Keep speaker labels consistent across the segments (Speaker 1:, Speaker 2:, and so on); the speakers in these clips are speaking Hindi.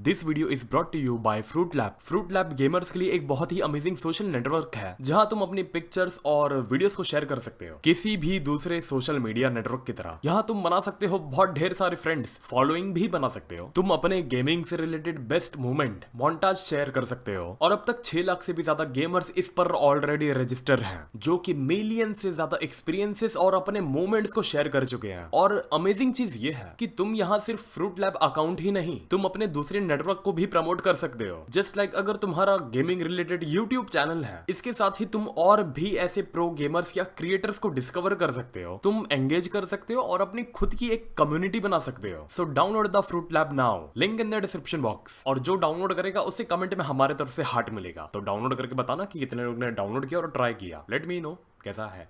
Speaker 1: This video is brought to you by Fruit Lab. Fruit Lab gamers के लिए एक बहुत ही अमेजिंग सोशल नेटवर्क है जहां तुम अपनी पिक्चर्स और वीडियोस को शेयर कर सकते हो किसी भी दूसरे सोशल मीडिया नेटवर्क की तरह। यहाँ तुम बना सकते हो बहुत ढेर सारे फ्रेंड्स, फॉलोइंग भी बना सकते हो। तुम अपने गेमिंग से related best moment montage share कर सकते हो और अब तक 6 लाख से भी ज्यादा गेमर्स इस पर ऑलरेडी रजिस्टर हैं, जो कि मिलियन से ज्यादा एक्सपीरियंसेस और अपने मोमेंट्स को शेयर कर चुके हैं। और अमेजिंग चीज ये है कि तुम यहाँ सिर्फ फ्रूट लैब अकाउंट ही नहीं, तुम अपने दूसरे नेटवर्क को भी प्रमोट कर सकते हो। जस्ट लाइक अगर तुम्हारा गेमिंग रिलेटेड यूट्यूब चैनल है, इसके साथ ही तुम और भी ऐसे प्रो गेमर्स या क्रिएटर्स को डिस्कवर कर सकते हो, तुम एंगेज कर सकते हो और अपनी खुद की एक कम्युनिटी बना सकते हो। So download the fruit lab now, link in the description box. और जो डाउनलोड करेगा उसे कमेंट में हमारे तरफ से हार्ट मिलेगा। तो डाउनलोड करके बताना कि कितने लोगों ने डाउनलोड किया और ट्राई किया। लेट मी नो कैसा है।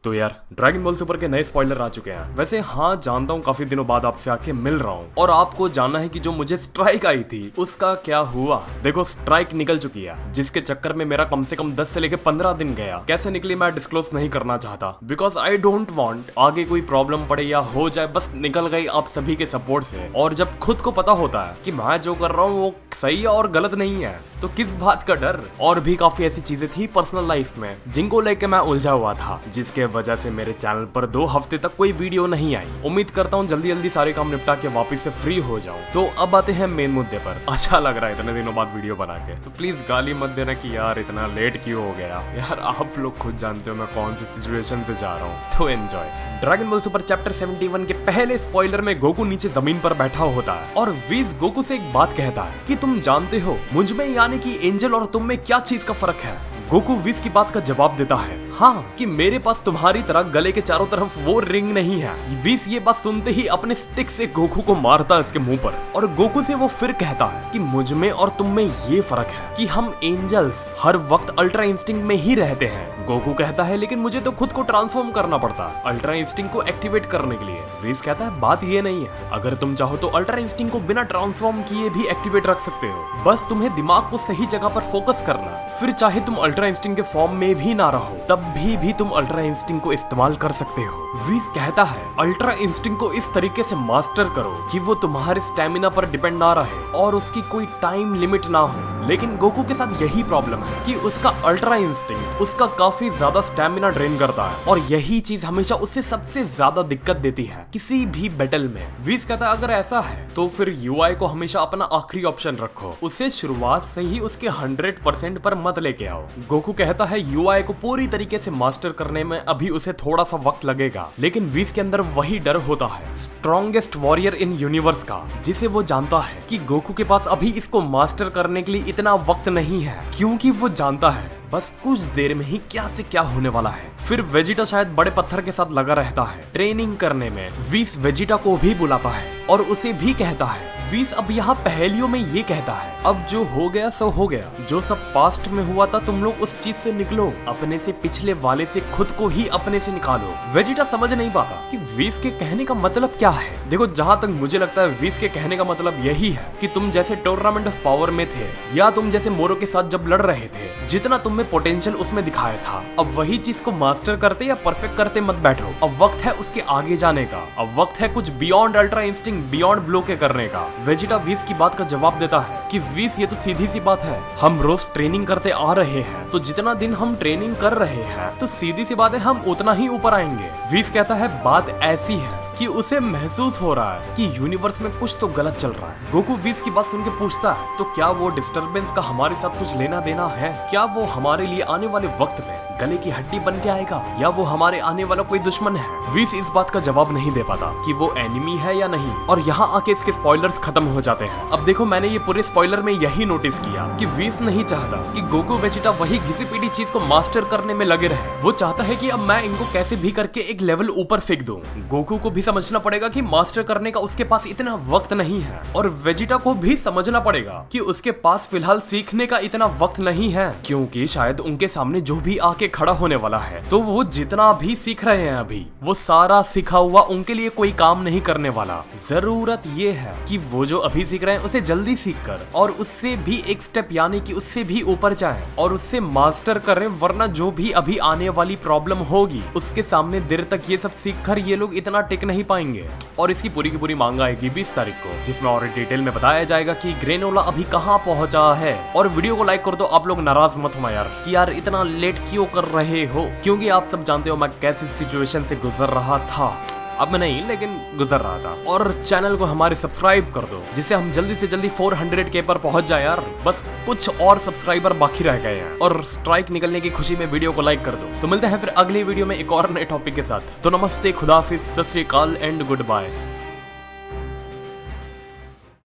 Speaker 1: तो यार ड्रैगन बॉल सुपर के नए स्पॉइलर आ चुके हैं। वैसे हाँ, जानता हूँ काफी दिनों बाद आपसे आके मिल रहा हूँ और आपको जानना है कि जो मुझे स्ट्राइक आई थी उसका क्या हुआ। देखो स्ट्राइक निकल चुकी है, जिसके चक्कर में मेरा कम से कम 10 से लेके 15 दिन गया। कैसे निकली मैं डिस्क्लोज नहीं करना चाहता, बिकॉज आई डोंट वांट आगे कोई प्रॉब्लम पड़े या हो जाए। बस निकल गई आप सभी के सपोर्ट से। और जब खुद को पता होता है कि मैं जो कर रहा हूँ वो सही है और गलत नहीं है, तो किस बात का डर। और भी काफी ऐसी चीजें थी पर्सनल लाइफ में जिनको लेके मैं उलझा हुआ था, जिसके वजह से मेरे चैनल पर 2 हफ्ते तक कोई वीडियो नहीं आई। उम्मीद करता हूँ जल्दी जल्दी सारे काम निपटा के वापस से फ्री हो जाऊं। तो अब आते हैं मेन मुद्दे पर। अच्छा लग रहा है इतने दिनों बाद वीडियो बना के, तो प्लीज गाली मत देना कि यार इतना लेट क्यों हो गया। यार आप लोग खुद जानते हो मैं कौन सी सिचुएशन से जा रहा हूँ, तो enjoy. Dragon ball super chapter 71 के पहले स्पॉइलर में गोकू नीचे जमीन पर बैठा होता है और वीज गोकू से एक बात कहता है कि तुम जानते हो मुझ में यानी कि एंजल और तुम में क्या चीज का फर्क है। गोकू वीज की बात का जवाब देता है, हाँ, कि मेरे पास तुम्हारी तरह गले के चारों तरफ वो रिंग नहीं है। वीज ये बात सुनते ही अपने स्टिक से गोकू को मारता है इसके मुंह पर। और गोकू से वो फिर कहता है कि मुझ में और तुम में ये फर्क है कि हम एंजल्स हर वक्त अल्ट्रा इंस्टिंक्ट में ही रहते हैं। गोकू कहता है लेकिन मुझे तो खुद को ट्रांसफॉर्म करना पड़ता है अल्ट्रा इंस्टिंक्ट को एक्टिवेट करने के लिए। वीज कहता है बात ये नहीं है, अगर तुम चाहो तो अल्ट्रा इंस्टिंक्ट को बिना ट्रांसफॉर्म किए भी एक्टिवेट रख सकते हो। बस तुम्हें दिमाग को सही जगह पर फोकस करना, फिर चाहे तुम अल्ट्रा इंस्टिंक्ट के फॉर्म में भी ना रहो तब भी तुम अल्ट्रा इंस्टिंक्ट को इस्तेमाल कर सकते हो। वीज कहता है अल्ट्रा इंस्टिंक्ट को इस तरीके से मास्टर करो कि वो तुम्हारे स्टेमिना पर डिपेंड ना रहे और उसकी कोई टाइम लिमिट ना हो। लेकिन गोकू के साथ यही प्रॉब्लम है कि उसका अल्ट्रा इंस्टिंक्ट उसका काफी ज्यादा स्टेमिना ड्रेन करता है और यही चीज हमेशा उसे सबसे ज्यादा दिक्कत देती है किसी भी बैटल में। वीज कहता है अगर ऐसा है तो फिर यूआई को हमेशा अपना आखिरी ऑप्शन रखो, उसे शुरुआत से ही उसके 100% पर मत लेके आओ। गोकू कहता है यूआई को पूरी तरीके से मास्टर करने में अभी उसे थोड़ा सा वक्त लगेगा, लेकिन वीज के अंदर वही डर होता है स्ट्रॉन्गेस्ट वॉरियर इन यूनिवर्स का, जिसे वो जानता है कि गोकू के पास अभी इसको मास्टर करने के लिए इतना वक्त नहीं है, क्योंकि वो जानता है बस कुछ देर में ही क्या से क्या होने वाला है। फिर वेजिटा शायद बड़े पत्थर के साथ लगा रहता है ट्रेनिंग करने में। वीस वेजिटा को भी बुलाता है और उसे भी कहता है, वीस अब यहाँ पहेलियों में ये कहता है अब जो हो गया सो हो गया, जो सब पास्ट में हुआ था तुम लोग उस चीज से निकलो, अपने से पिछले वाले से खुद को ही अपने से निकालो। वेजिटा समझ नहीं पाता कि वीस के कहने का मतलब क्या है। देखो जहाँ तक मुझे लगता है वीस के कहने का मतलब यही है कि तुम जैसे टूर्नामेंट ऑफ पावर में थे या तुम जैसे मोरो के साथ जब लड़ रहे थे, जितना तुम में पोटेंशियल उसमें दिखाया था, अब वही चीज को मास्टर करते या परफेक्ट करते मत बैठो। अब वक्त है उसके आगे जाने का, अब वक्त है कुछ beyond ultra instinct beyond blow के करने का। वेजिटा वीस की बात का जवाब देता है कि वीस ये तो सीधी सी बात है, हम रोज ट्रेनिंग करते आ रहे हैं, तो जितना दिन हम ट्रेनिंग कर रहे हैं तो सीधी सी बात है हम उतना ही ऊपर आएंगे। वीस कहता है बात ऐसी है कि उसे महसूस हो रहा है कि यूनिवर्स में कुछ तो गलत चल रहा है। गोकू वीस की बात सुन के पूछता है तो क्या वो डिस्टरबेंस का हमारे साथ कुछ लेना देना है? क्या वो हमारे लिए आने वाले वक्त में गले की हड्डी बन के आएगा या वो हमारे आने वाला कोई दुश्मन है? वीस इस बात का जवाब नहीं दे पाता कि वो एनिमी है या नहीं, और यहाँ आके इसके स्पॉइलर्स खत्म हो जाते हैं। अब देखो मैंने ये पूरे स्पॉइलर में यही नोटिस किया कि वीस नहीं चाहता कि गोकू वेजिटा वही घिसी पीटी चीज को मास्टर करने में लगे रहे। वो चाहता है कि अब मैं इनको कैसे भी करके एक लेवल ऊपर फेंक दूं। गोकू को भी समझना पड़ेगा कि मास्टर करने का उसके पास इतना वक्त नहीं है, और वेजिटा को भी समझना पड़ेगा कि उसके पास फिलहाल सीखने का इतना वक्त नहीं है, क्योंकि शायद उनके सामने जो भी आके खड़ा होने वाला है तो वो जितना भी सीख रहे हैं अभी वो सारा सीखा हुआ उनके लिए कोई काम नहीं करने वाला। जरूरत ये है कि वो जो अभी सीख रहे हैं उसे जल्दी सीख कर और उससे भी एक स्टेप यानी कि उससे भी ऊपर जाएं और उससे मास्टर करें, वरना जो भी अभी आने वाली प्रॉब्लम होगी उसके सामने देर तक ये सब सीख कर ये लोग इतना टिक नहीं नहीं पाएंगे। और इसकी पूरी की पूरी मांगा आएगी 20 तारीख को, जिसमें और डिटेल में बताया जाएगा कि ग्रेनोला अभी कहाँ पहुंचा है। और वीडियो को लाइक कर दो, आप लोग नाराज मत हो यार कि यार इतना लेट क्यों कर रहे हो, क्योंकि आप सब जानते हो मैं कैसी सिचुएशन से गुजर रहा था। अब मैं नहीं, लेकिन गुजर रहा था। और चैनल को हमारे सब्सक्राइब कर दो, जिससे हम जल्दी से जल्दी 400K पर पहुंच जाए यार। बस कुछ और सब्सक्राइबर बाकी रह गए हैं। और स्ट्राइक निकलने की खुशी में वीडियो को लाइक कर दो। तो मिलते हैं फिर अगली वीडियो में एक और नए टॉपिक के साथ। तो नमस्ते, खुदाफिज, सत श्री अकाल एंड गुड बाय।